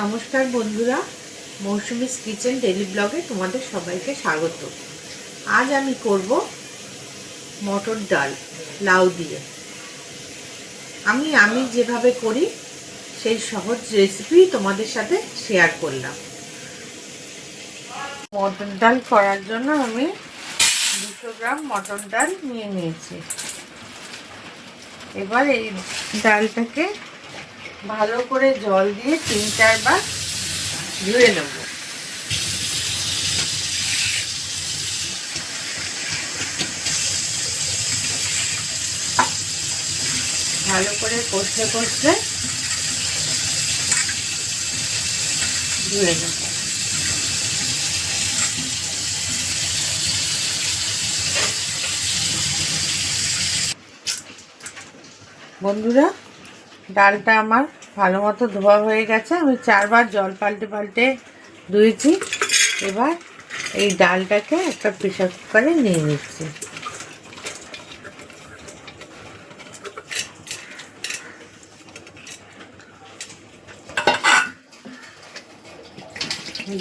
নমস্কার বন্ধুরা, Mousumi's kitchen daily ব্লগে তোমাদের সবাইকে স্বাগত। আজ আমি করব মটর ডাল লাউ দিয়ে। আমি যেভাবে করি সেই সহজ রেসিপি তোমাদের সাথে শেয়ার করলাম। মটর ডাল করার জন্য আমি 200 গ্রাম মটর ডাল নিয়ে নিয়েছি। এবার এই ডালটাকে ভালো করে জল দিয়ে 3-4 বার ধুয়ে নেব। ভালো করে কষলে কষলে ধুয়ে নেব। বন্ধুরা, ডালটা আমার ভালো মতো ধোয়া হয়ে গেছে। আমি 4 বার জল পাল্টে পাল্টে ধুয়েছি। এবার এই ডালটাকে একটা প্রেসার কুকারে নিয়ে নিচ্ছি।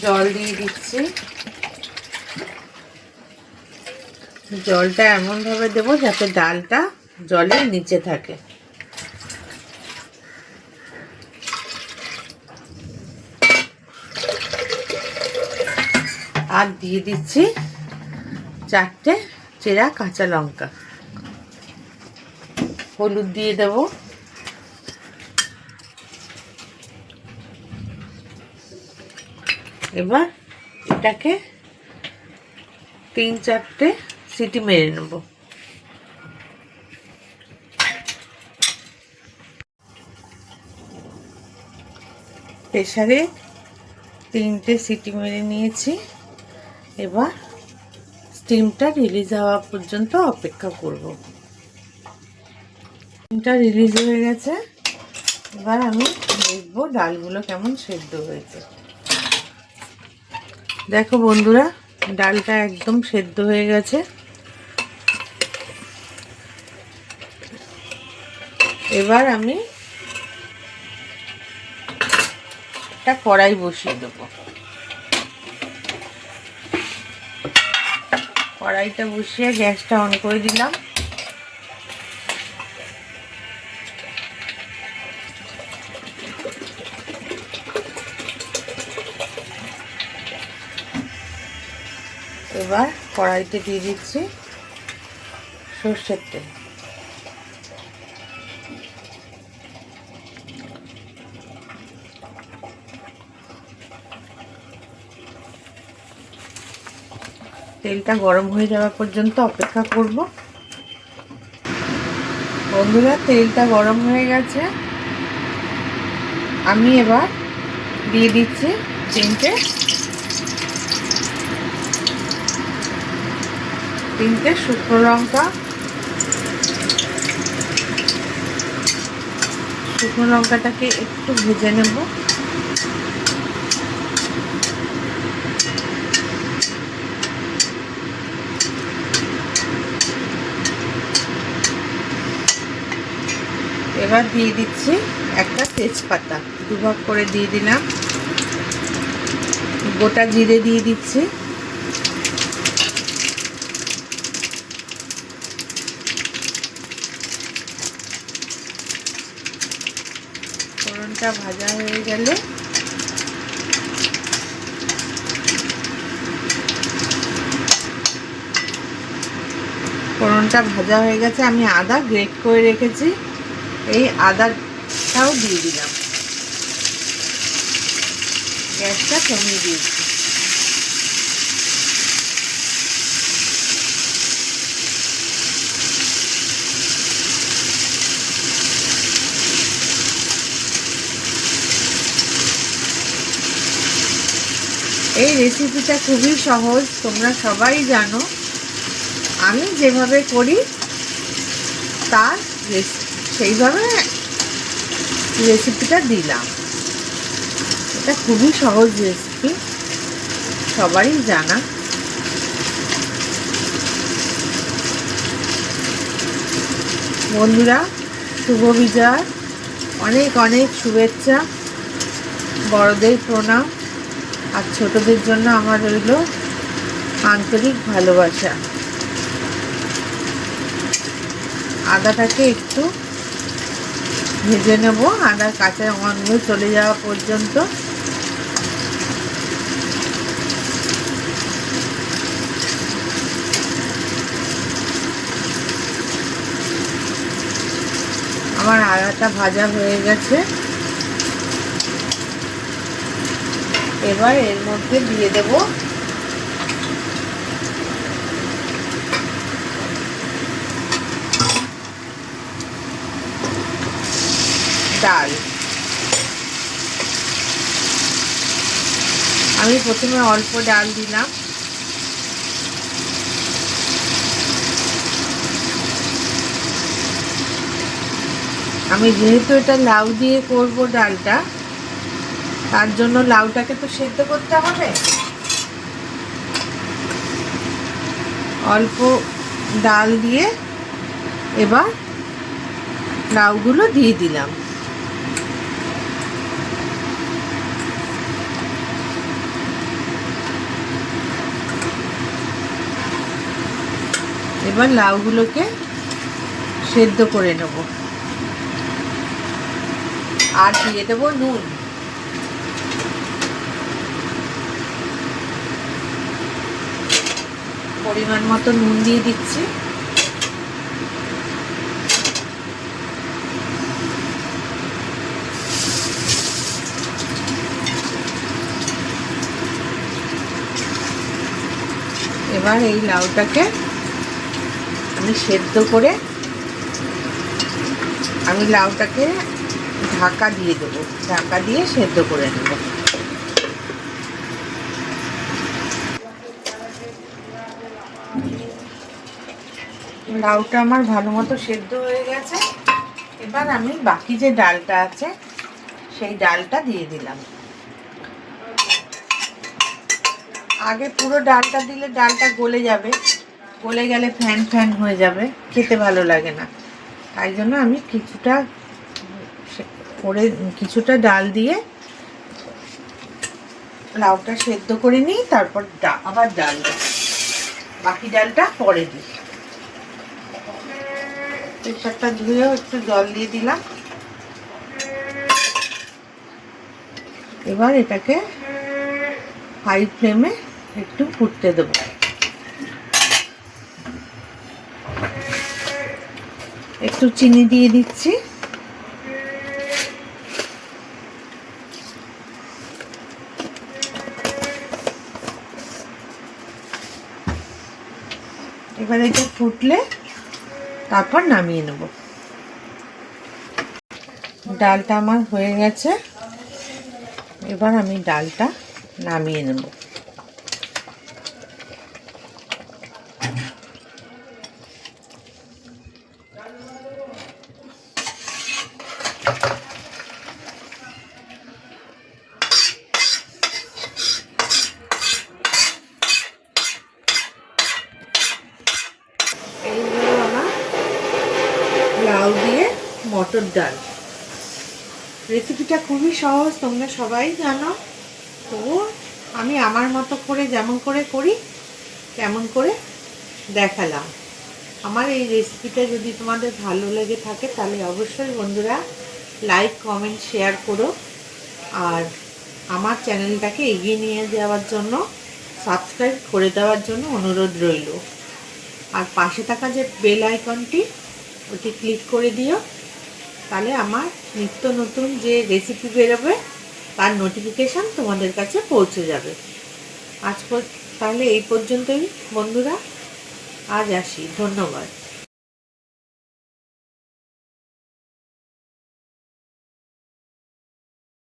জল দিয়ে দিচ্ছি। জলটা এমনভাবে দেবো যাতে ডালটা জলের নিচে থাকে। আর দিয়ে দিচ্ছি 4টে চেরা কাঁচা লঙ্কা। হলুদ দিয়ে দেব। এবার এটাকে 3-4টে সিটি মেরে নেব। প্রেসারে 3টে সিটি মেরে নিয়েছি। এবার স্টিমটা রিলিজ হওয়া পর্যন্ত অপেক্ষা করব। স্টিমটা রিলিজ হয়ে গেছে। এবার আমি দেখব ডালগুলো কেমন সেদ্ধ হয়েছে। দেখো বন্ধুরা, ডালটা একদম সেদ্ধ হয়ে গেছে। এবার আমি একটা কড়াই বসিয়ে দেব। কড়াইটা বসিয়ে গ্যাসটা অন করে দিলাম। এবার কড়াইতে দিয়ে দিচ্ছি সর্ষের তেল। তেলটা গরম হয়ে যাওয়া পর্যন্ত অপেক্ষা করব। বন্ধুরা, তেলটা গরম হয়ে গেছে। আমি এবার দিয়ে দিচ্ছি 3টে শুকনো লঙ্কা। শুকনো লঙ্কাটাকে একটু ভেজে নেব। এবার দিয়ে দিচ্ছি একটা তেজপাতা, 2 ভাগ করে দিয়ে দিলাম। গোটা জিরে দিয়ে দিচ্ছি। ফোড়নটা ভাজা হয়ে গেলে আমি আদা গ্রেট করে রেখেছি, এই আদাটাও দিয়ে দিলাম। গ্যাসটা কমিয়ে দিয়েছি। এই রেসিপিটা খুবই সহজ, তোমরা সবাই জানো। আমি যেভাবে করি তার সেইভাবে রেসিপিটা দিলাম। এটা খুবই সহজ রেসিপি, সবারই জানা। বন্ধুরা, শুভ বিজয়, অনেক অনেক শুভেচ্ছা। বড়দের প্রণাম, আর ছোটদের জন্য আমার রইল আন্তরিক ভালোবাসা। আদাটাকে একটু ভেজে নেব, আদার কাঁচা গন্ধ চলে যাওয়া পর্যন্ত। আমার আদাটা ভাজা হয়ে গেছে। এবার এর মধ্যে দিয়ে দেব ডাল। আমি প্রথমে অল্প ডাল দিলাম, আমি যেহেতু এটা লাউ দিয়ে করব ডালটা, তার জন্য লাউটাকে তো সেদ্ধ করতে হবে। অল্প ডাল দিয়ে এবার লাউগুলো দিয়ে দিলাম। এবার লাউগুলোকে সেদ্ধ করে নেব, আর দিয়ে দেবো নুন। পরিমাণ মতো নুন দিয়ে দিচ্ছি। এবার এই লাউটাকে আমি সেদ্ধ করে লাউটাকে ঢাকা দিয়ে দেবো, ঢাকা দিয়ে সেদ্ধ করে নেব। লাউটা আমার ভালো মতো সেদ্ধ হয়ে গেছে। এবার আমি বাকি যে ডালটা আছে সেই ডালটা দিয়ে দিলাম। আগে পুরো ডালটা দিলে ডালটা গলে যাবে, গলে গেলে ফ্যান ফ্যান হয়ে যাবে, খেতে ভালো লাগে না। তাই জন্য আমি কিছুটা ডাল দিয়ে লাউটা সেদ্ধ করে নিই, তারপর আবার ডাল দিই, বাকি ডালটা পরে দিই। প্রেসারটা ধুয়েও একটু জল দিয়ে দিলাম। এবার এটাকে হাই ফ্লেমে একটু ফুটতে দেব। একটু চিনি দিয়ে দিচ্ছি। এবার এটা ফুটলে তারপর নামিয়ে নেব। ডালটা আমার হয়ে গেছে, এবার আমি ডালটা নামিয়ে নেব। এই হলো আমার লাউ দিয়ে মটর ডাল। রেসিপিটা খুবই সহজ, তোমরা সবাই জানো। তো আমি আমার মতো করে যেমন করে করি তেমন করে দেখালাম। আমার এই রেসিপিটা যদি তোমাদের ভালো লেগে থাকে তাহলে অবশ্যই বন্ধুরা লাইক কমেন্ট শেয়ার করো, আর আমার চ্যানেলটাকে এগিয়ে নিয়ে যাওয়ার জন্য সাবস্ক্রাইব করে দেওয়ার জন্য অনুরোধ রইল। আর পাশে থাকা যে বেল আইকনটি, ওটি ক্লিক করে দিও, তাহলে আমার নিত্য নতুন যে রেসিপি বেরোবে তার নোটিফিকেশান তোমাদের কাছে পৌঁছে যাবে। তাহলে এই পর্যন্তই বন্ধুরা, আজ আসি। ধন্যবাদ।